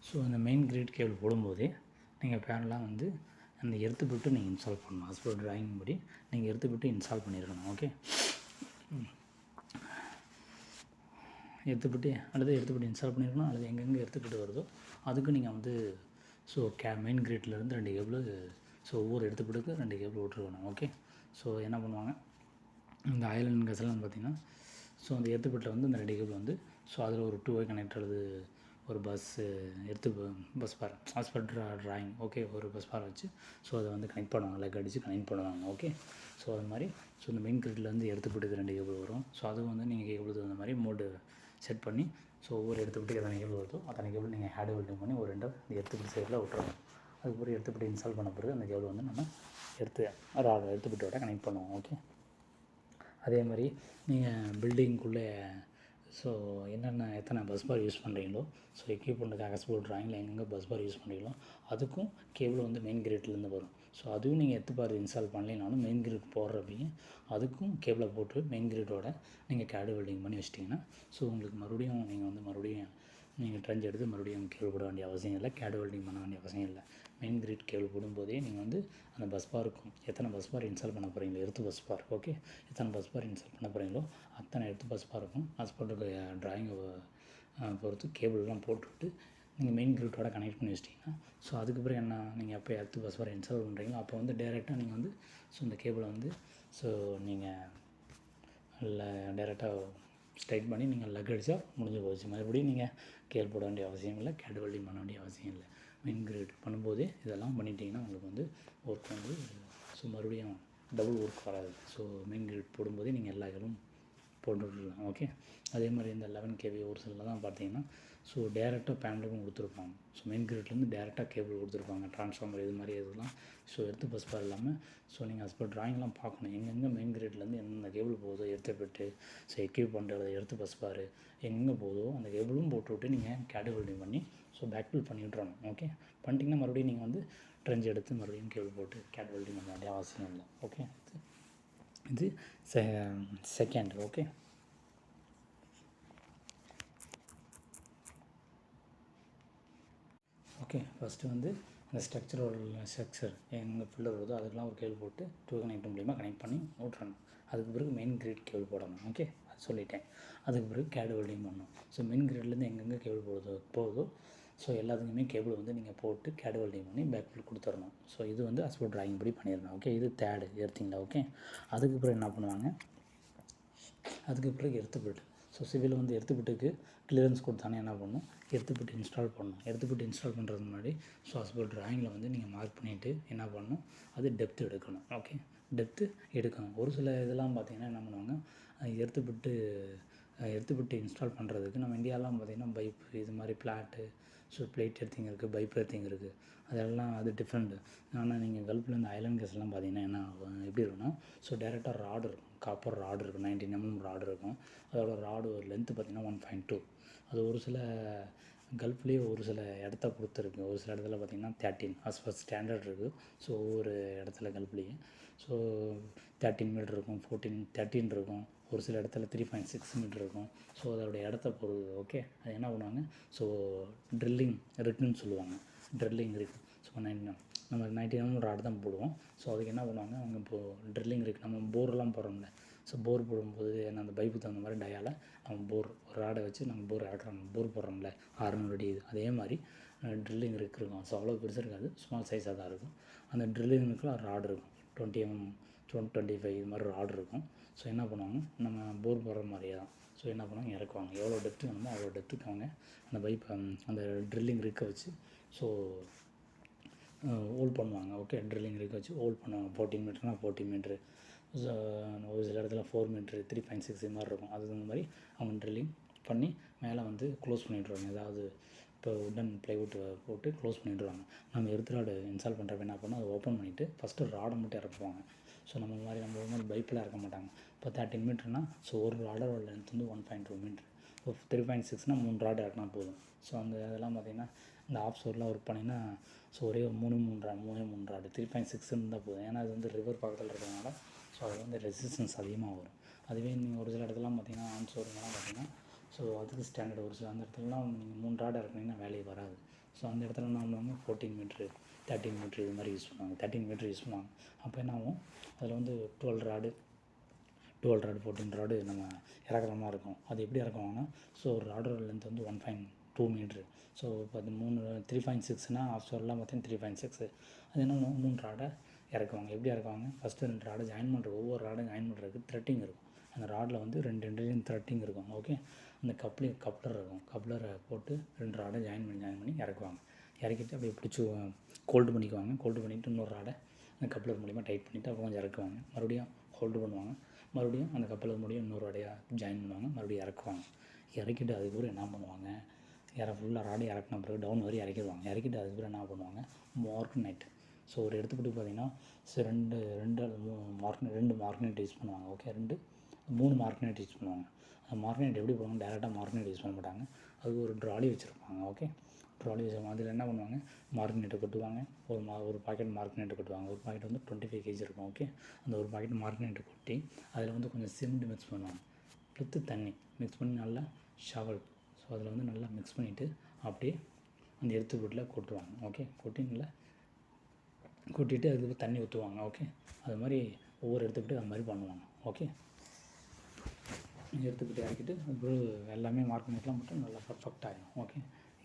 So அந்த main grid cable போடும்போதே நீங்கள் பேனலாக வந்து அந்த எர்த்து பிட்டு நீங்கள் இன்ஸ்டால் பண்ணணும். as per டிராயிங் படி நீங்கள் எர்த்து பிட்டு இன்ஸ்டால் பண்ணியிருக்கணும். ஓகே, எடுத்துக்கிட்டு அல்லது எடுத்துக்கிட்டு இன்ஸ்டால் பண்ணியிருக்கணும், அல்லது எங்கெங்கே எடுத்துக்கிட்டு வருதோ அதுக்கு நீங்கள் வந்து ஸோ மெயின் கிரிட்லேருந்து 2 கேபிள், ஸோ ஒவ்வொரு எடுத்துக்கிட்டுக்கு 2 கேபிள் விட்ருக்கணும். ஓகே, ஸோ என்ன பண்ணுவாங்க, இந்த ஐலண்ட் கெஸ்லாம் பார்த்திங்கன்னா ஸோ அந்த எடுத்துக்கிட்டில் வந்து இந்த 2 கேபிள் வந்து ஸோ அதில் ஒரு 2 வே கனெக்டர் அல்லது ஒரு bus bar as per drawing. Okay, ஒரு பஸ் பார் வச்சு ஸோ அதை வந்து கனெக்ட் பண்ணுவாங்க, லெக் அடித்து கனெக்ட் பண்ணுவாங்க. ஓகே, ஸோ அது மாதிரி ஸோ இந்த மெயின் கிரிட்லேருந்து எடுத்துக்கிட்டு 2 கேபிள் வரும். ஸோ அதுவும் வந்து நீங்கள் கேபிளுக்கு அந்த மாதிரி மோடு செட் பண்ணி ஸோ ஒவ்வொரு எடுத்துக்கிட்டு எத்தனை கேபிள் வருதோ அத்தனை கேபிள் நீங்கள் ஹேட் வெல்டிங் பண்ணி ஒரு 2 இந்த எடுத்துக்கிட்டு சைடில் விட்டுறணும். அதுக்கப்புறம் எடுத்துக்கிட்டு இன்ஸ்டால் பண்ண பிறகு அந்த கேபிள் வந்து நம்ம எடுத்துக்கிட்டோட கனெக்ட் பண்ணுவோம். ஓகே, அதே மாதிரி நீங்கள் பில்டிங்குள்ளே ஸோ எத்தனை பஸ் பார் யூஸ் பண்ணுறீங்களோ, ஸோ எக்யூப்மெண்ட்டுக்காக ஸ்கூல் டிராயிங்கில் எங்கெங்கே பஸ் பார் யூஸ் பண்ணுறீங்களோ அதுக்கும் கேபிள் வந்து மெயின் கிரிட்லேருந்து வரும். ஸோ அதுவும் நீங்கள் பார் இன்ஸ்டால் பண்ணலைனாலும் மெயின் கிரிட் போடுறப்பையும் அதுக்கும் கேபிளை போட்டு மெயின் கிரிட்டோட நீங்கள் கேடு வெல்டிங் பண்ணி வச்சிட்டிங்கன்னா ஸோ உங்களுக்கு மறுபடியும் நீங்கள் ட்ரெஞ்ச் எடுத்து மறுபடியும் கேபிள் போட வேண்டிய அவசியம் இல்லை, கேடு வெல்டிங் பண்ண வேண்டிய அவசியம் இல்லை. மெயின் கிரிட் கேபிள் போடும்போதே நீங்கள் வந்து அந்த பஸ் பாருக்கும் எத்தனை பஸ் பார் இன்ஸ்டால் பண்ண போகிறீங்களோ, எர்த்து பஸ் பார். ஓகே, எத்தனை பஸ் பார் இன்ஸ்டால் பண்ண போகிறீங்களோ அத்தனை எர்த்து பஸ் பாருக்கும் as per டிராயிங்கை பொறுத்து கேபிள்லாம் போட்டுவிட்டு நீங்கள் மெயின் கிரிட்டோட கனெக்ட் பண்ணி வச்சிட்டிங்கன்னா ஸோ அதுக்கப்புறம் என்ன, நீங்கள் எப்போ எர்த்து பஸ் பார் இன்ஸ்டால் பண்ணுறீங்களோ அப்போ வந்து டேரெக்டாக நீங்கள் வந்து ஸோ இந்த கேபிளை வந்து ஸோ நீங்கள் டேரெக்டாக ஸ்ட்ரைட் பண்ணி நீங்கள் லக் அடித்தா முடிஞ்சு போச்சு. மறுபடியும் நீங்கள் கேபிள் போட வேண்டிய அவசியம் இல்லை, கேடு வெல்டிங் பண்ண வேண்டிய அவசியம் இல்லை. மெயின் கிரிட் பண்ணும்போதே இதெல்லாம் பண்ணிட்டீங்கன்னா உங்களுக்கு வந்து ஒர்க் வந்து ஸோ மறுபடியும் டபுள் ஒர்க் வராது. ஸோ மெயின் கிரிட் போடும்போதே நீங்கள் எல்லா கேபிளும் போட்டுவிட்ருலாம். ஓகே, அதே மாதிரி இந்த 11 kV ஒரு சில தான் பார்த்தீங்கன்னா ஸோ டேரெக்டாக பேனலுக்கும் கொடுத்துருப்பாங்க. ஸோ மெயின் கிரிட்லேருந்து டேரெக்டாக கேபிள் கொடுத்துருப்பாங்க, ட்ரான்ஸ்ஃபார்மர் இது மாதிரி இதெல்லாம். ஸோ எர்த்து பஸ் பார் இல்லாமல் ஸோ நீங்கள் as per டிராயிங்லாம் பார்க்கணும், எங்கெங்கே மெயின் கிரிட்லேருந்து எந்தெந்த கேபிள் போகுதோ எர்த்து ஸோ எக்யூப் பண்ணுறது எர்த்து பஸ் பார் எங்கே போகுதோ அந்த கேபிளும் போட்டுவிட்டு நீங்கள் கேடு வெல்டிங் பண்ணி ஸோ பேக் ஃபில் பண்ணி விட்றணும். ஓகே, பண்ணிட்டீங்கன்னா மறுபடியும் நீங்கள் வந்து ட்ரெஞ்ச் எடுத்து மறுபடியும் கேபிள் போட்டு கேடு வெல்டிங் பண்ண வேண்டிய அவசியம் இல்லை. ஓகே, இது செகண்ட். ஓகே, ஓகே, ஃபஸ்ட்டு வந்து இந்த ஸ்ட்ரக்சர் எங்கே ஃபில்லர் வருதோ அதுக்கெலாம் ஒரு கேபிள் போட்டு 2 கனெக்டர் மூலிமா கனெக்ட் பண்ணி விட்றணும். அதுக்கு பிறகு மெயின் கிரிட் கேபிள் போடணும். ஓகே, அது சொல்லிட்டேன். அதுக்கு பிறகு கேடு வெல்டிங் பண்ணணும். ஸோ மெயின் கிரிட்லேருந்து எங்கெங்கே கேபிள் போகுதோ ஸோ எல்லாத்துக்குமே கேபிள் வந்து நீங்கள் போட்டு கேடு வெல்டிங் பண்ணி பேக் ஃபில் கொடுத்துடணும். ஸோ இது வந்து as per டிராயிங் படி பண்ணிடணும். ஓகே, இது தேர்டு எர்த்திங்கில். ஓகே, அதுக்கு பிறகு என்ன பண்ணுவாங்க, அதுக்கு பிறகு எர்த்து பிட். ஸோ சிவில் வந்து எர்த்து பிட்டுக்கு கிளியரன்ஸ் கொடுத்தானே என்ன பண்ணணும், எர்த்து பிட் இன்ஸ்டால் பண்ணணும். எர்த்து பிட் இன்ஸ்டால் பண்ணுறதுக்கு முன்னாடி ஸோ as per டிராயிங்கில் வந்து நீங்கள் மார்க் பண்ணிவிட்டு என்ன பண்ணணும், அது டெப்த்து எடுக்கணும். ஓகே, டெப்த்து எடுக்கணும். ஒரு சில இதெல்லாம் பார்த்திங்கன்னா என்ன பண்ணுவாங்க, எர்த்து பிட்டு இன்ஸ்டால் பண்ணுறதுக்கு நம்ம இந்தியாலாம் பார்த்திங்கன்னா பைப் இது மாதிரி பிளாட்டு ஸோ பிளேட் எர்த்திங் இருக்குது, பைப் எர்த்திங் இருக்குது, அதெல்லாம் அது டிஃப்ரெண்ட்டு. ஆனால் நீங்கள் கல்ஃபில் இந்த ஐலண்ட் கேஸ்லாம் பார்த்திங்கன்னா என்ன எப்படி இருக்குன்னா ஸோ டேரெக்டாக ராடு இருக்கும், காப்பர் ராடு இருக்கும், 19 mm ராடு இருக்கும். அதோட ராடு ஒரு லென்த்து பார்த்திங்கன்னா 1.2. அது ஒரு சில கல்ஃப்லேயே ஒரு சில இடத்த பொறுத்திருக்கு. ஒரு சில இடத்துல பார்த்திங்கன்னா 13 as per ஸ்டாண்டர்ட் இருக்குது. ஸோ ஒவ்வொரு இடத்துல கல்ஃப்லேயே ஸோ 13 மீட்டர் இருக்கும், 13 இருக்கும், ஒரு சில இடத்துல 3.6 மீட்டர் இருக்கும். ஸோ அதோடைய இடத்த பொறுத்து. ஓகே, அது என்ன பண்ணுவாங்க, ஸோ ட்ரில்லிங் இருக்குன்னு சொல்லுவாங்க, ட்ரில்லிங் இருக்குது. ஸோ நம்ம 90 mm ராடு தான் போடுவோம். ஸோ அதுக்கு என்ன பண்ணுவாங்க, அவங்க இப்போது ட்ரில்லிங் இருக்குது, நம்ம போர்லாம் போடுறோம்ல, ஸோ போர் போடும்போது என்ன அந்த பைப்புக்கு தகுந்த மாதிரி டயால் நம்ம ஒரு ராடை வச்சு நம்ம போர் போடுறோம்ல 600 அடி, அதே மாதிரி ட்ரில்லிங் இருக்கும். ஸோ அவ்வளோ பெருசாக இருக்காது, ஸ்மால் சைஸாக தான் இருக்கும். அந்த ட்ரில்லிங்குக்கு ராடு இருக்கும், 20 mm 25 இது மாதிரி ராடு இருக்கும். ஸோ என்ன பண்ணுவாங்க, நம்ம போர் போடுற மாதிரியே தான். ஸோ என்ன பண்ணுவாங்க, இறக்குவாங்க, எவ்வளோ டெப்த்து வேணுமோ அவ்வளோ டெப்த்துக்கு அவங்க அந்த பைப்பை அந்த ட்ரில்லிங் இருக்க வச்சு ஸோ ஹோல்ட் பண்ணுவாங்க. ஓகே, ட்ரில்லிங் இருக்க வச்சு ஹோல்ட் பண்ணுவாங்க. 14 மீட்டர்னால் 14 மீட்ரு, ஸோ ஒரு சில இடத்துல 4 மீட்ரு 3.6 இது மாதிரி இருக்கும். அது இந்த மாதிரி அவங்க ட்ரில்லிங் பண்ணி மேலே வந்து க்ளோஸ் பண்ணிவிட்ருவாங்க. ஏதாவது இப்போ உட்டன் ப்ளைவுட் போட்டு க்ளோஸ் பண்ணிவிடுவாங்க. நம்ம எர்த் ராடு இன்ஸ்டால் பண்ணுறப்ப என்ன பண்ணணும், அதை ஓப்பன் பண்ணிவிட்டு ஃபஸ்ட்டு ராடை மட்டும் இறக்குவாங்க. ஸோ நம்ம மாதிரி பைப்பெலாம் இறக்க மாட்டாங்க. இப்போ 13 மீட்டர்னால் ஸோ ஒரு ராடோட லென்த் வந்து 1.2 மீட்ரு. இப்போ 3.6னால் 3 ராடு இறக்குனா போதும். ஸோ அதெல்லாம் பார்த்திங்கன்னா இந்த ஆஃப் ஷோர்லாம் ஒர்க் பண்ணிங்கன்னா ஸோ ஒரே 3 ராடு 3.6 இருந்தால் போதும். ஏன்னா அது வந்து ரிவர் பக்கத்தில் இருக்கிறதுனால ஸோ அது வந்து ரெசிஸ்டன்ஸ் அதிகமாக வரும். அதுவே நீங்கள் ஒரு சில இடத்துலாம் பார்த்திங்கன்னா ஆன் ஷோருங்கெல்லாம் பார்த்திங்கன்னா ஸோ அதுக்கு ஸ்டாண்டர்ட் ஒரு சில அந்த இடத்துலலாம் நீங்கள் 3 ராடு இறக்குனீங்கன்னா வேலையை வராது. ஸோ அந்த இடத்துல என்ன பண்ணுவாங்க 14 மீட்ரு 13 மீட்ரு இது மாதிரி யூஸ் பண்ணுவாங்க. 13 மீட்ரு யூஸ் பண்ணுவாங்க. அப்போ என்ன ஆகும், அதில் வந்து 12 ராடு 14 ராடு நம்ம இறக்குற மாதிரி இருக்கும். அது எப்படி இறக்குவாங்கன்னா, ஸோ ஒரு ராடோட லென்த் வந்து 1.2 மீட்ரு. ஸோ இப்போ அது 3.6னா ஆஃப் ஷோர்லாம் பார்த்தீங்கன்னா 3.6. அது என்ன பண்ணுவாங்க, 3 ராடை இறக்குவாங்க. எப்படி இறக்குவாங்க, ஃபஸ்ட்டு 2 ராடை ஜாயின் பண்ணுற ஒவ்வொரு ராடும் ஜாயின் பண்ணுறதுக்கு த்ரெட்டிங் இருக்கும். அந்த ராடில் வந்து 2 த்ரெட்டிங் இருக்கும். ஓகே, அந்த கப்ளர் இருக்கும். கப்ளரை போட்டு 2 ராடை ஜாயின் பண்ணி இறக்குவாங்க. இறக்கிட்டு அப்படியே பிடிச்சி ஹோல்டு பண்ணிக்குவாங்க. ஹோல்டு பண்ணிவிட்டு இன்னொரு ராடை அந்த கப்ளர் மூலிமா டைட் பண்ணிவிட்டு அப்போ கொஞ்சம் இறக்குவாங்க. மறுபடியும் ஹோல்டு பண்ணுவாங்க. மறுபடியும் அந்த கப்பலர் மூலியம் இன்னொரு ராடையாக ஜாயின் பண்ணுவாங்க. மறுபடியும் இறக்குவாங்க. இறக்கிட்டு அதுக்கப்புறம் என்ன பண்ணுவாங்க, ஃபுல்லாக ராடை இறக்குன பிறகு டவுன் வரை இறக்கிடுவாங்க. இறக்கிட்டு அதுக்கப்புறம் என்ன பண்ணுவாங்க, மார்க்னைட். ஸோ ஒரு எடுத்துக்கிட்டு பார்த்தீங்கன்னா ரெண்டு மார்க்னைட் யூஸ் பண்ணுவாங்க. ஓகே, 3 மார்க்னைட் யூஸ் பண்ணுவாங்க. அந்த மார்க்னைட் எப்படி பண்ணுவாங்க, டேரெக்டாக மார்க்னைட் யூஸ் பண்ண மாட்டாங்க. அது ஒரு ட்ராலி வச்சுருப்பாங்க. ஓகே, ட்ராலி வச்சுருப்பாங்க. அதில் என்ன பண்ணுவாங்க, மார்க்னைட்டை கொட்டுவாங்க. ஒரு பாக்கெட் மார்க்னைட்டை கொட்டுவாங்க. ஒரு பாக்கெட் வந்து 25 kg இருக்கும். ஓகே, அந்த ஒரு பாக்கெட் மார்க்னைட்டை கொட்டி அதில் வந்து கொஞ்சம் சிமெண்ட் மிக்ஸ் பண்ணுவாங்க. ப்ளஸ் தண்ணி மிக்ஸ் பண்ணி நல்லா ஷவல். ஸோ அதில் வந்து நல்லா மிக்ஸ் பண்ணிவிட்டு அப்படியே அந்த எர்த்துபெட்டில் கொட்டுவாங்க. ஓகே, கொட்டிட்டு அதுக்கு தண்ணி ஊற்றுவாங்க. ஓகே, அது மாதிரி ஒவ்வொரு எர்த்துபெட்டு அது மாதிரி பண்ணுவாங்க. ஓகே, எடுத்துக்கிட்டு இறக்கிட்டு அப்புறம் எல்லாமே மார்க்னைட்லாம் மட்டும் நல்லா பர்ஃபெக்ட் ஆகிடும். ஓகே,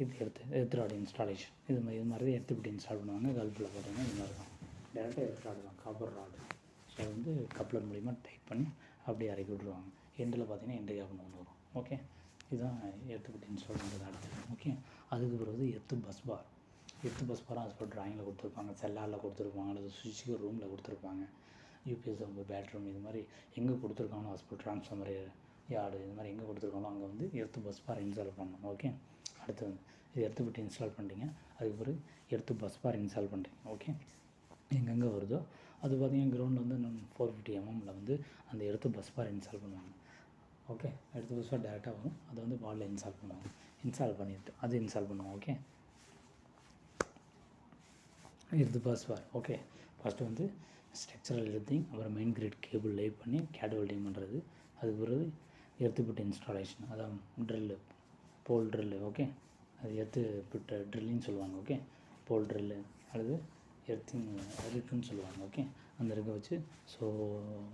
இது எர்த் ராடு இன்ஸ்டாலேஷன் இது மாதிரி தான் எடுத்துக்கிட்டு இன்ஸ்டால் பண்ணுவாங்க. கல்ஃபில் பார்த்தீங்கன்னா இது மாதிரி தான் டேரெக்டாக எர்த் ராடு தான், காப்பர் ராடு. ஸோ அது வந்து கப்ளர் மூலிமா டைட் பண்ணி அப்படியே இறக்கி விட்ருவாங்க. எண்டில் பார்த்தீங்கன்னா எண்டு கேப்னு ஒன்று வரும். ஓகே, இதுதான் எடுத்துக்கிட்டு இன்ஸ்டால் பண்ணுறது அடுத்து. ஓகே, அதுக்கு பிறகு எர்த்து பஸ் பார் அது இப்போ ட்ராயிங்கில் கொடுத்துருப்பாங்க, செல்லாரில் கொடுத்துருப்பாங்க, அல்லது சுவிட்சுக்கு ரூமில் கொடுத்துருப்பாங்க. யூபிஎஸ் பேட்ரூம் இது மாதிரி எங்கே கொடுத்துருக்காங்களோ ஹாஸ்பிட்டல் ட்ரான்ஸ்ஃபார்மர் யார்டு இது மாதிரி எங்கே கொடுத்துருக்காங்களோ அங்கே வந்து எர்த்து பஸ் பார் இன்ஸ்டால் பண்ணணும். ஓகே, அடுத்து வந்து இது எர்த்து இன்ஸ்டால் பண்ணிட்டீங்க. அதுக்கு பிறகு எர்த்து பஸ் பார் இன்ஸ்டால் பண்ணுறீங்க. ஓகே, எங்கெங்கே வருதோ அது பார்த்திங்கன்னா கிரவுண்டில் வந்து 450 mm வந்து அந்த எர்த்து பஸ் பார் இன்ஸ்டால் பண்ணுவாங்க. ஓகே, எர்த்து பஸ் பார் டேரெக்டாக வரும். அதை வந்து வாலில் இன்ஸ்டால் பண்ணுவாங்க. இன்ஸ்டால் பண்ணிவிட்டு அது இன்ஸ்டால் பண்ணுவோம். Okay, earth bus bar. Okay, first வந்து ஸ்ட்ரக்சரல் எர்த்திங், அப்புறம் மெயின் கிரிட் கேபிள் லே பண்ணி கேட் வெல்டிங் பண்ணுறது. அதுக்கு பிறகு எர்த்து இன்ஸ்டாலேஷன், அதான் ட்ரில்லு, போல் ட்ரில்லு. ஓகே, அது எர்த்து ட்ரில்லின்னு சொல்லுவாங்க. ஓகே, போல் ட்ரில்லு அல்லது இருக்குன்னு சொல்லுவாங்க. ஓகே, அந்த இருக்க வச்சு ஸோ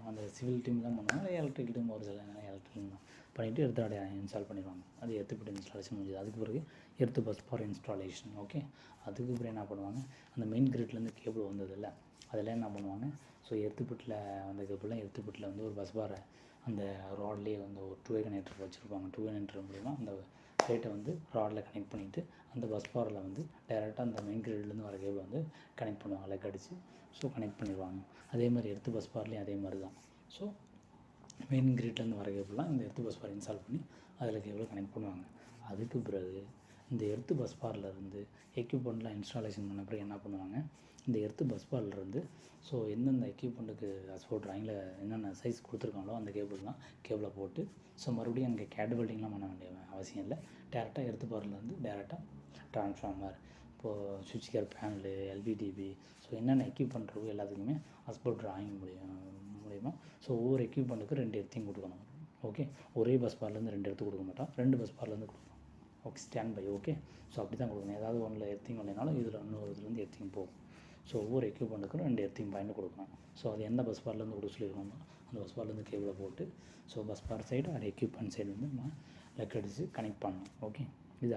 அந்த சிவில் டீம் தான் பண்ணுவாங்க. எலக்ட்ரிக்கல் டீம் ஒரு சில எலக்ட்ரிக்கல் தான் பண்ணிவிட்டு எர்த் ராடை இன்ஸ்டால் பண்ணிடுவாங்க. அது எர்த்து இன்ஸ்டாலேஷன் முடிஞ்சது. அதுக்கு பிறகு earth bus bar installation. Okay, அதுக்கு பிறகு என்ன பண்ணுவாங்க, அந்த மெயின் கிரிட்லேருந்து கேபிள் வந்ததில்ல அதெல்லாம் என்ன பண்ணுவாங்க, ஸோ எர்த்துப்பட்டில் அந்த கேபிள்லாம் எர்த்துப்பட்டில் வந்து ஒரு பஸ் பாரை அந்த ராட்லேயே வந்து ஒரு 2way கனெக்டர் வச்சுருப்பாங்க. 2way கனெக்டர் மூலிமா அந்த பிளேட்டை வந்து ராடில் கனெக்ட் பண்ணிவிட்டு அந்த பஸ் பாரில் வந்து டைரெக்டாக அந்த மெயின் கிரிட்லேருந்து வர கேபிள் வந்து கனெக்ட் பண்ணுவாங்க. லெக் அடித்து ஸோ கனெக்ட் பண்ணிடுவாங்க. அதே மாதிரி எர்த்து பஸ் பார்லேயும் அதே மாதிரி தான். ஸோ மெயின் கிரிட்லேருந்து வர கேபிள்லாம் இந்த எர்த்து பஸ் பார் இன்ஸ்டால் பண்ணி அதில் கேபிள் கனெக்ட் பண்ணுவாங்க. அதுக்கு பிறகு இந்த எர்த்து பஸ் பாரிலேருந்து எக்யூப்மெண்ட்லாம் இன்ஸ்டாலேஷன் பண்ண பிறகு என்ன பண்ணுவாங்க, இந்த எர்த்து பஸ் பார்லேருந்து ஸோ எந்தெந்த எக்யூப்மெண்ட்டுக்கு அஸ்போர்ட் ட்ராயிங்கில் என்னென்ன சைஸ் கொடுத்துருக்காங்களோ அந்த கேபிளை போட்டு ஸோ மறுபடியும் அங்கே கேட் வெல்டிங்லாம் பண்ண வேண்டிய அவசியம் இல்லை. டேரெக்டாக எர்த்து பார்லேருந்து டேரெக்டாக ட்ரான்ஸ்ஃபார்மர், இப்போது சுவிட்ச் கேர் பேனலு, எல்பிடிபி ஸோ என்னென்ன எக்யூப்மெண்ட் இருக்கோ எல்லாத்துக்குமே அஸ்போர்ட் ட்ராயிங் மூலிமா ஸோ ஒவ்வொரு எக்யூப்மெண்ட்டுக்கு 2 எர்த்திங் கொடுக்கணும். ஓகே, ஒரே பஸ் பார்லேருந்து 2 எடுத்து கொடுக்க மாட்டோம், 2 பஸ் பார்லேருந்து கொடுக்கணும். Okay, stand by. Okay, so அப்படி தான் கொடுக்கணும். ஏதாவது ஒன்றில் எர்த்திங் இல்லைனாலும் இதில் இன்னொரு இதுலேருந்து எர்த்திங் போகும். ஸோ ஒவ்வொரு எக்யூப்மெண்ட்டுக்கும் 2 எர்த்திங் பாயிண்ட் கொடுக்கணும். ஸோ அது எந்த பஸ் பார்லேருந்து கொடுக்க சொல்லியிருக்கோமோ அந்த பஸ் பார்லேருந்து கேபிளை போட்டு ஸோ பஸ் பார் சைடு அது எக்யூப்மெண்ட் சைடு வந்து நம்ம லெக் அடித்து கனெக்ட் பண்ணணும். ஓகே, இது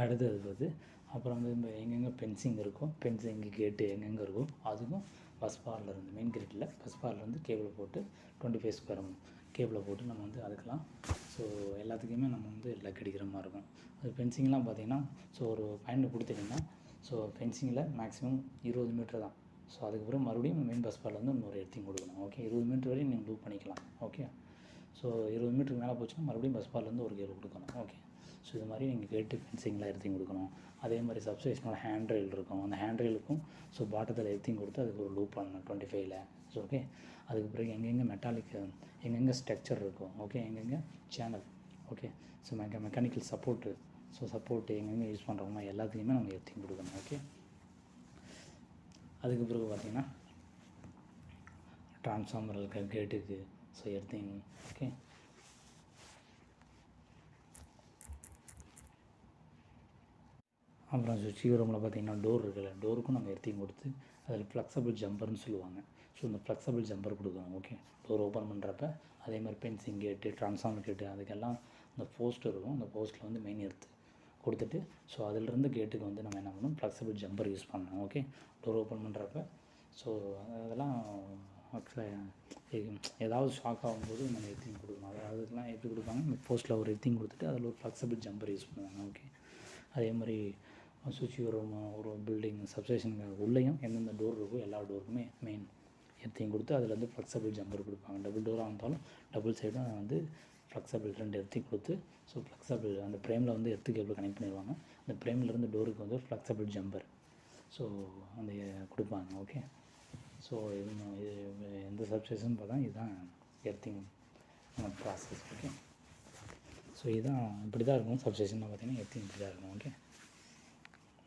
அடுத்தது வந்து அப்புறம் வந்து இந்த எங்கெங்கே ஃபென்சிங் இருக்கோ ஃபென்சிங் கேட்டு எங்கெங்கே இருக்கோ அதுக்கும் பஸ் பார்லேருந்து மெயின் கேட்டில் பஸ் பார்லேருந்து கேபிளை போட்டு 25 ஸ்கொயர் கேபிளை போட்டு நம்ம வந்து அதுக்கெல்லாம் ஸோ எல்லாத்துக்குமே நம்ம வந்து லெக் அடிக்கிற மாதிரி இருக்கும். அது ஃபென்சிங்லாம் பார்த்திங்கன்னா ஸோ ஒரு பாயிண்ட் கொடுத்துட்டிங்கன்னா ஸோ ஃபென்சிங்கில் மேக்ஸிமம் 20 மீட்டர் தான். ஸோ அதுக்கப்புறம் மறுபடியும் மெயின் பஸ் பார்லேருந்து இன்னொரு எர்த்திங் கொடுக்கணும். ஓகே, 20 மீட்டர் வரையும் நீங்கள் லூப் பண்ணிக்கலாம். ஓகே, ஸோ 20 மீட்டருக்கு மேலே போச்சுன்னா மறுபடியும் பஸ் பார்லேருந்து ஒரு கேபிள் கொடுக்கணும். ஓகே, ஸோ இது மாதிரி நீங்கள் கேட்டு ஃபென்சிங்கில் எர்த்திங் கொடுக்கணும். அதே மாதிரி சப்ஸ்டேஷனோட ஹேண்ட் ரெயில் இருக்கும். அந்த ஹேண்ட் ரெயிலுக்கும் ஸோ பாட்டத்தில் எர்த்திங் கொடுத்து அதுக்கு ஒரு லூப் பண்ணணும் 25ல். ஸோ ஓகே, அதுக்கு பிறகு எங்கெங்கே மெட்டாலிக் எங்கெங்கே ஸ்ட்ரக்சர் இருக்கும். ஓகே, எங்கெங்கே channel. Okay, so mechanical support so support எங்கெங்கே யூஸ் பண்ணுறோமோ எல்லாத்துக்குமே நம்ம எர்த்திங் கொடுக்கணும். ஓகே, அதுக்கு பிறகு பார்த்திங்கன்னா ட்ரான்ஸ்ஃபார்மர் இருக்க கேட்டுக்கு ஸோ எர்த்திங். ஓகே, அப்புறம் சுவிட்சிங் ரூமில் பார்த்திங்கன்னா டோர் இருக்குல்ல, டோருக்கும் நம்ம எர்த்திங் கொடுத்து அதில் ஃப்ளெக்சபிள் ஜம்பர்னு சொல்லுவாங்க. ஸோ இந்த ஃப்ளெக்சபிள் ஜம்பர் கொடுக்கணும். ஓகே, டோர் ஓப்பன் பண்ணுறப்ப அதே மாதிரி பென்சிங் கேட்டு, ட்ரான்ஸ்ஃபார்மர் கேட்டு, அதுக்கெல்லாம் இந்த போஸ்ட் இருக்கும். அந்த போஸ்ட்டில் வந்து மெயின் எர்த்து கொடுத்துட்டு, ஸோ அதிலிருந்து கேட்டுக்கு வந்து நம்ம என்ன பண்ணணும், ஃப்ளெக்சபிள் ஜம்பர் யூஸ் பண்ணணும். ஓகே, டோர் ஓப்பன் பண்ணுறப்ப ஸோ அதெல்லாம் ஆக்சுவலாக ஏதாவது ஷாக் ஆகும்போது நம்ம எர்த்திங் கொடுக்கணும். அதுக்கெலாம் எப்படி கொடுப்பாங்க, இந்த போஸ்ட்டில் ஒரு எர்த்திங் கொடுத்துட்டு அதில் ஒரு ஃப்ளெக்சபிள் ஜம்பர் யூஸ் பண்ணுவாங்க. ஓகே, அதே மாதிரி சுவிட்ச் ரூம், ஒரு பில்டிங் சப்ஸ்டேஷனுக்கு உள்ளேயும் எந்தெந்த டோர் இருக்கோ எல்லா டோருக்குமே மெயின் எர்த்திங் கொடுத்து அதில் வந்து ஃப்ளெக்சபிள் ஜம்பர் கொடுப்பாங்க. டபுள் டோராக இருந்தாலும் டபுள் சைடும் வந்து ஃப்ளெக்சபிள் 2 எர்த்திங் கொடுத்து, ஸோ ஃப்ளெக்சபிள் அந்த ஃப்ரேமில் வந்து எர்த்து கேபிள் கனெக்ட் பண்ணிடுவாங்க. அந்த ஃப்ரேம்லேருந்து டோருக்கு வந்து ஒரு ஃப்ளெக்சபிள் ஜம்பர் ஸோ அந்த கொடுப்பாங்க. ஓகே, ஸோ இது எந்த சப்ஸ்டேஷன் பார்த்தா இதுதான் எர்த்திங் ப்ராசஸ். ஓகே, ஸோ இதுதான் இப்படி தான் இருக்கும் சப்ஸ்டேஷனில் பார்த்திங்கன்னா எர்த்திங் இப்படி தான் இருக்கும். ஓகே,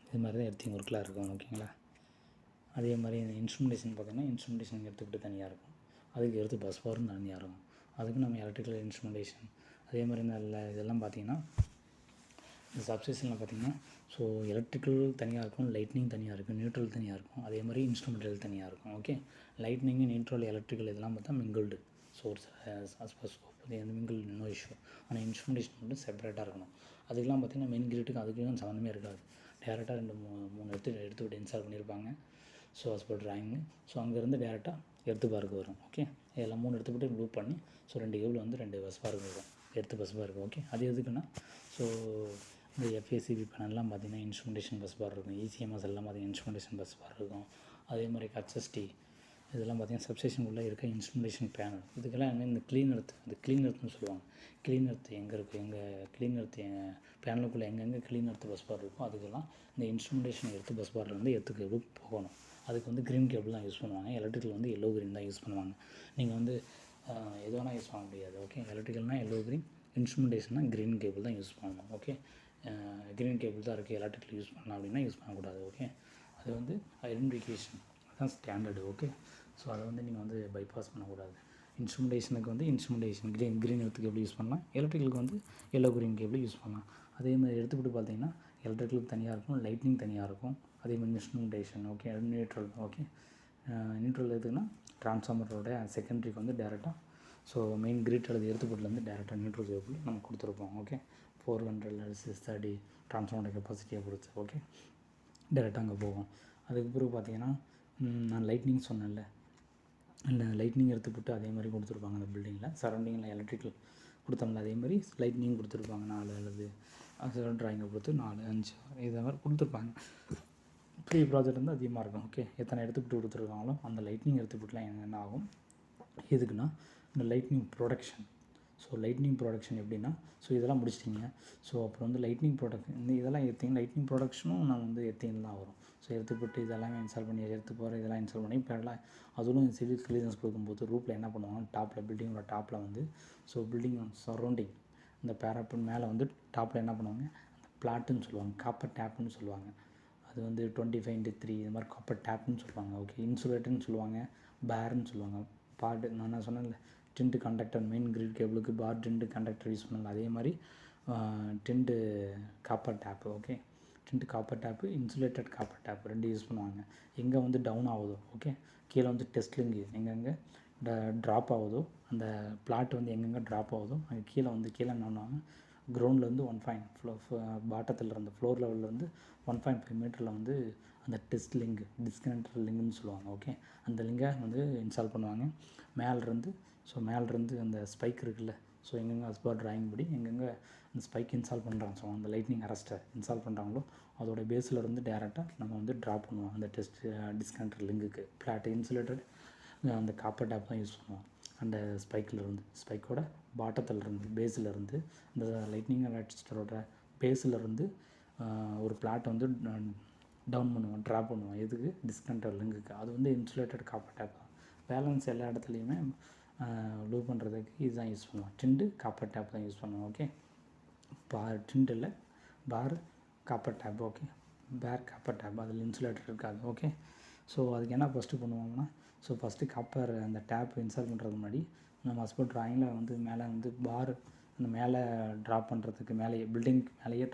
இது மாதிரி தான் எர்த்திங் ஒர்க்கெலாம் இருக்கும். ஓகேங்களா, அதே மாதிரி இந்த இன்ஸ்ட்ருமெண்டேஷன் பார்த்திங்கன்னா இன்ஸ்ட்ருமெண்டேஷன் எடுத்துக்கிட்டு தனியாக இருக்கும், அதுக்கு எடுத்து பஸ் பவரும் தனியாக இருக்கும். அதுக்கு நம்ம எலக்ட்ரிக்கல் இன்ஸ்ட்ருமெண்டேஷன் அதே மாதிரி இந்த இதெல்லாம் பார்த்திங்கன்னா இந்த சப்ஸ்டேஷனில் பார்த்திங்கன்னா ஸோ எலக்ட்ரிக்கல் தனியாக இருக்கும், லைட்னிங் தனியாக இருக்கும், நியூட்ரல் தனியாக இருக்கும், அதே மாதிரி இன்ஸ்ட்ருமெண்டல் தனியாக இருக்கும். ஓகே, லைட்னிங்கு, நியூட்ரல், எலக்ட்ரிக்கல் இதெல்லாம் பார்த்தா மிங்கிள்டு சோர்ஸ் ஆஸ்போஸ்கோப் அது மிங்கிள் நோ இஷ்யூ. ஆனால் இன்ஸ்ட்ருமெண்டேஷன் மட்டும் செப்பரேட்டாக இருக்கணும். அதுக்கெலாம் பார்த்திங்கன்னா மெயின் கிரிட்டுக்கு அதுக்கும் சம்மந்தமே இருக்காது. டேரெக்டாக 2-3 எடுத்துக்கிட்டு இன்ஸ்டால் பண்ணியிருப்பாங்க. So as per drawing, so அங்கேருந்து டேரெக்டாக எர்த்து பார்க்கு வரும். ஓகே, இதெல்லாம் 3 எடுத்துக்கிட்டு லூப் பண்ணி ஸோ 2 கேபிள் வந்து 2 பஸ் பார்க்கு வரும், எர்த்து பஸ் பார்க்கு. ஓகே, அது எதுக்குன்னா ஸோ இந்த எஃப்ஏசிபி பேனல்லாம் பார்த்திங்கன்னா இன்ஸ்ட்ருமெண்டேஷன் பஸ் பார் இருக்கும், இசிஎம்எஸ் எல்லாம் பார்த்திங்கன்னா இன்ஸ்ட்ருமெண்டேஷன் பஸ் பார் இருக்கும். அதே மாதிரி ஹச்எஸ்டி இதெல்லாம் பார்த்திங்கன்னா சப்ஸ்டேஷனுக்குள்ளே இருக்க இன்ஸ்ட்ருமெண்டேஷன் பேனல். இதுக்கெல்லாம் இந்த க்ளீன் எர்த், அது க்ளீன் எர்த்துன்னு சொல்லுவாங்க. க்ளீன் எர்த் எங்கே இருக்குது, எங்கள் க்ளீன் எர்த் பேனலுக்குள்ளே எங்கெங்கே க்ளீன் எர்த் பஸ் பார் இருக்கும் அதுக்கெல்லாம் இந்த இன்ஸ்ட்ருமெண்டேஷன் எர்த்து பஸ் பார்லேருந்து எர்த்து கேபிள் போகணும். அதுக்கு வந்து க்ரீன் கேபிள் தான் யூஸ் பண்ணுவாங்க. எலக்ட்ரிக்கல் வந்து எல்லோ க்ரீன் தான் யூஸ் பண்ணுவாங்க. நீங்கள் வந்து எது வேணால் யூஸ் பண்ண முடியாது. ஓகே, எலக்ட்ரிக்கல்னால் எல்லோ க்ரீன், இன்ஸ்ட்ருமெண்டேஷன்னா க்ரீன் கேபிள் தான் யூஸ் பண்ணணும். ஓகே, க்ரீன் கேபிள் தான் இருக்குது, எலக்ட்ரிக்கல் யூஸ் பண்ணலாம் அப்படின்னா யூஸ் பண்ணக்கூடாது. ஓகே, அது வந்து ஐடென்டிஃபிகேஷன் அதுதான் ஸ்டாண்டர்டு. ஓகே, ஸோ அதை வந்து நீங்கள் வந்து பைபாஸ் பண்ணக்கூடாது. இன்ஸ்ட்ருமெண்டேஷனுக்கு வந்து instrumentation green earth cable use பண்ணலாம், எலக்ட்ரிக்கலுக்கு வந்து எல்லோ க்ரீன் கேபிள் யூஸ் பண்ணலாம். அதே மாதிரி எடுத்துக்கிட்டு பார்த்தீங்கன்னா எலக்ட்ரிக்கலுக்கு தனியாக இருக்கும், லைட்னிங் தனியாக இருக்கும். அதே மாதிரி instrumentation. Okay, neutral. Okay, neutral எதுக்குன்னா ட்ரான்ஸ்ஃபார்மரோட செகண்டரிக்கு வந்து டேரெக்டாக ஸோ மெயின் கிரிட் அல்லது எர்த்துப்போர்ட்லேருந்து டேரெக்டாக நியூட்ரல் கேபிள் நம்ம கொடுத்துருப்போம். ஓகே, 400 630 ட்ரான்ஸ்ஃபார்மரோட கெப்பாசிட்டியை பொறுத்து. ஓகே, டேரெக்டாக அங்கே போகும். அதுக்கு பிறகு பார்த்தீங்கன்னா நான் லைட்னிங் சொன்னேன்ல, இல்லை லைட்னிங் எடுத்து போட்டு அதே மாதிரி கொடுத்துருப்பாங்க அந்த பில்டிங்கில். சரௌண்டிங்கில் எலக்ட்ரிக்கல் கொடுத்தோம்ல அதே மாதிரி லைட்னிங் கொடுத்துருப்பாங்க 4 அல்லது ட்ராயிங்கை பொறுத்து 4 5 இதை மாதிரி கொடுத்துருப்பாங்க. ப்ரீ ப்ராஜெக்ட் வந்து அதிகமாக இருக்கும். ஓகே, எத்தனை எடுத்துக்கிட்டு கொடுத்துருக்காங்களோ அந்த லைட்னிங் எடுத்துக்கிட்டுலாம் என்ன ஆகும், எதுக்குன்னா இந்த lightning production. So lightning production எப்படின்னா ஸோ இதெல்லாம் முடிச்சிட்டிங்க. ஸோ அப்புறம் வந்து லைட்னிங் ப்ரொடக்ஷன் இந்த இதெல்லாம் எடுத்திங்க, லைட்னிங் ப்ரொடக்ஷனும் நான் வந்து எடுத்திங்க தான் வரும். ஸோ எடுத்துப்பட்டு இதெல்லாமே இன்ஸ்டால் பண்ணி எடுத்து போகிற இதெல்லாம் இன்ஸ்டால் பண்ணி இப்போ எல்லாம் அதுவும் சிவில் கிளியரன்ஸ் கொடுக்கும்போது ரூப்பில் என்ன பண்ணுவாங்கன்னா டாப்பில் பில்டிங்கோட டாப்பில் வந்து ஸோ பில்டிங் சரௌண்டிங் இந்த பேரப்பன் மேலே வந்து டாப்பில் என்ன பண்ணுவாங்க, அந்த பிளாட்டுன்னு சொல்லுவாங்க, காப்பர் டேப்புன்னு சொல்லுவாங்க. அது வந்து 25x3 இது மாதிரி காப்பர் டேப்புன்னு சொல்லுவாங்க. ஓகே, இன்சுலேட்டர்னு சொல்லுவாங்க, பேர்ன்னு சொல்லுவாங்க. பார்ட் நான் சொன்னேன்ல டின்ட்டு கண்டக்டர் மெயின் கிரிட் கேபிளுக்கு பார் டின்ட்டு கண்டக்டர் யூஸ் பண்ணல, அதே மாதிரி tinned copper tape. Okay, tinned copper tape, insulated copper tape 2 use பண்ணுவாங்க. எங்கே வந்து டவுன் ஆகுதோ ஓகே, கீழே வந்து டெஸ்ட்லிங்கு எங்கெங்கே ட்ராப் ஆகுதோ அந்த பிளாட் வந்து எங்கெங்கே ட்ராப் ஆகுதோ அங்கே கீழே என்ன பண்ணுவாங்க, கிரவுண்ட்லேருந்து 1 பாட்டத்தில் இருந்த ஃப்ளோர் லெவல்லேருந்து 1.5 மீட்டரில் வந்து அந்த டெஸ்ட் லிங்க் டிஸ்கனெக்டர் லிங்குன்னு சொல்லுவாங்க. ஓகே, அந்த லிங்கை வந்து இன்ஸ்டால் பண்ணுவாங்க மேலேருந்து. ஸோ மேலேருந்து அந்த ஸ்பைக் இருக்குல்ல, ஸோ எங்கெங்கே அஸ்பார் ட்ராயிங் படி எங்கெங்கே அந்த ஸ்பைக் இன்ஸ்டால் பண்ணுறாங்க, ஸோ அந்த லைட்னிங் அரெஸ்டர் இன்ஸ்டால் பண்ணுறாங்களோ அதோட பேஸில் இருந்து டேரெக்டாக நம்ம வந்து ட்ராப் பண்ணுவோம் அந்த டெஸ்ட் டிஸ்கனெக்டர் லிங்குக்கு. ஃப்ளாட் இன்சுலேட்டட் அந்த காப்பர் டேப் தான் யூஸ் பண்ணுவோம். அந்த ஸ்பைக்கிலேருந்து ஸ்பைக்கோட பாட்டத்திலேருந்து பேஸிலேருந்து இந்த லைட்னிங் அரெஸ்டரோட பேஸிலேருந்து ஒரு பிளாட்டை வந்து டவுன் பண்ணுவோம், ட்ராப் பண்ணுவோம். எதுக்கு, டிஸ்கனெக்டர் லிங்குக்கு. அது வந்து இன்சுலேட்டட் காப்பர் டேப் தான். பேலன்ஸ் எல்லா இடத்துலையுமே லூப் பண்ணுறதுக்கு இதுதான் யூஸ் பண்ணுவோம், டின்ட்டு காப்பர் டேப் தான் யூஸ் பண்ணுவோம். ஓகே, பார் டின்ட் இல்லை, பார் காப்பர் டேப். ஓகே, பேர் காப்பர் டேப், அதில் இன்சுலேட்டர் இருக்காது. ஓகே, ஸோ அதுக்கு என்ன ஃபஸ்ட்டு பண்ணுவோம்னா ஸோ ஃபஸ்ட்டு காப்பர் அந்த டேப் இன்ஸ்டால் பண்ணுறதுக்கு முன்னாடி நம்ம ஹஸ்பண்ட் ட்ராயிங்கில் வந்து மேலே வந்து பார் அந்த மேலே ட்ராப் பண்ணுறதுக்கு மேலேயே பில்டிங் மேலேயே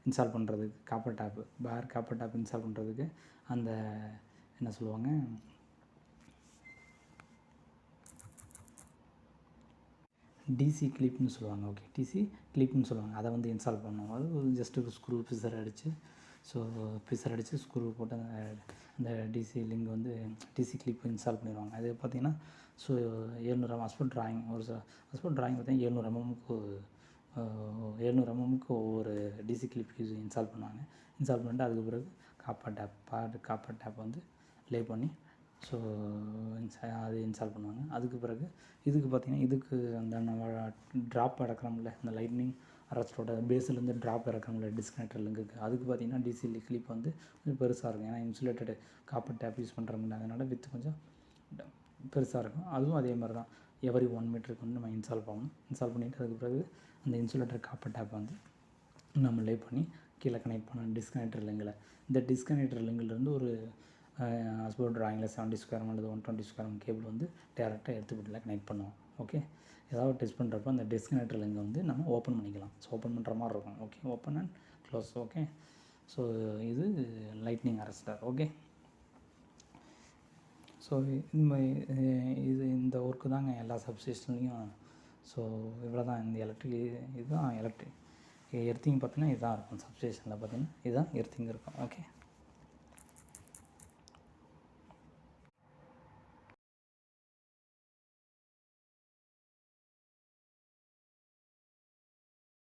இன்ஸ்டால் பண்ணுறதுக்கு copper tape copper tape install பண்ணுறதுக்கு அந்த என்ன சொல்லுவாங்க, டிசி கிளிப்னு சொல்லுவாங்க. ஓகே, டிசி கிளிப்னு சொல்லுவாங்க. அதை வந்து இன்ஸ்டால் பண்ணணும். அது ஜஸ்ட்டு ஒரு ஸ்க்ரூ பிசர் அடித்து, ஸோ பிசர் அடித்து ஸ்க்ரூ போட்டு அந்த டிசி லிங்க் வந்து டிசி கிளிப் இன்ஸ்டால் பண்ணிடுவாங்க. அது பார்த்திங்கன்னா so 700 husband drawing husband drawing பார்த்திங்கன்னா 700 எம்எம்க்கு ஒவ்வொரு டிசி கிளிப் இன்ஸ்டால் பண்ணுவாங்க. இன்ஸ்டால் பண்ணிட்டு அதுக்கு பிறகு காப்பர் டேப் வந்து லே பண்ணி ஸோ அது இன்ஸ்டால் பண்ணுவாங்க. அதுக்கு பிறகு இதுக்கு பார்த்திங்கன்னா இதுக்கு அந்த நம்ம ட்ராப் இறக்குறோம்ல, அந்த லைட்னிங் அரஸ்டரோட பேஸ்லேருந்து ட்ராப் இறக்குறோம்ல டிஸ்கனெக்டர் லிங்க்குக்கு, அதுக்கு பார்த்திங்கன்னா டிசி கிளிப் வந்து கொஞ்சம் பெருசாக இருக்கும். ஏன்னா இன்சுலேட்டடு காப்பர் டேப் யூஸ் பண்ணுறோம்ல, அதனால் வித்து கொஞ்சம் பெருசாக இருக்கும். அதுவும் அதே மாதிரி தான் எவரி 1 மீட்டருக்கு வந்து நம்ம இன்ஸ்டால் பண்ணணும். இன்ஸ்டால் பண்ணிவிட்டு அதுக்கு பிறகு அந்த இன்சுலேட்டர் காப்பர் டேப் வந்து நம்ம லே பண்ணி கீழே கனெக்ட் பண்ணணும் டிஸ்கனெக்டர் லிங்கில். இந்த டிஸ்கனெக்டர் லிங்கிலேருந்து ஒரு ஹஸ்பண்ட் ட்ராயிங்கில் 70 ஸ்கொயர் அல்லது 120 ஸ்கொயர் கேபிள் வந்து டேரெக்டாக எடுத்துக்கிட்டில் கனெக்ட் பண்ணுவோம். ஓகே, ஏதாவது டெஸ்ட் பண்ணுறப்போ அந்த டிஸ்கனெக்டர் லிங்கை வந்து நம்ம ஓப்பன் பண்ணிக்கலாம். ஸோ ஓப்பன் பண்ணுற மாதிரி இருக்கும். Okay, open and close. Okay, so இது லைட்னிங் அரஸ்டர். ஓகே, ஸோ இந்த ஒர்க்கு தாங்க எல்லா சப்ஸ்டேஷன்லேயும். ஸோ இவ்வளோ தான் இந்த இதுதான் எர்த்திங் பார்த்தீங்கன்னா இதுதான் இருக்கும். சப்ஸ்டேஷனில் பார்த்தீங்கன்னா இதுதான் எர்த்திங் இருக்கும். ஓகே.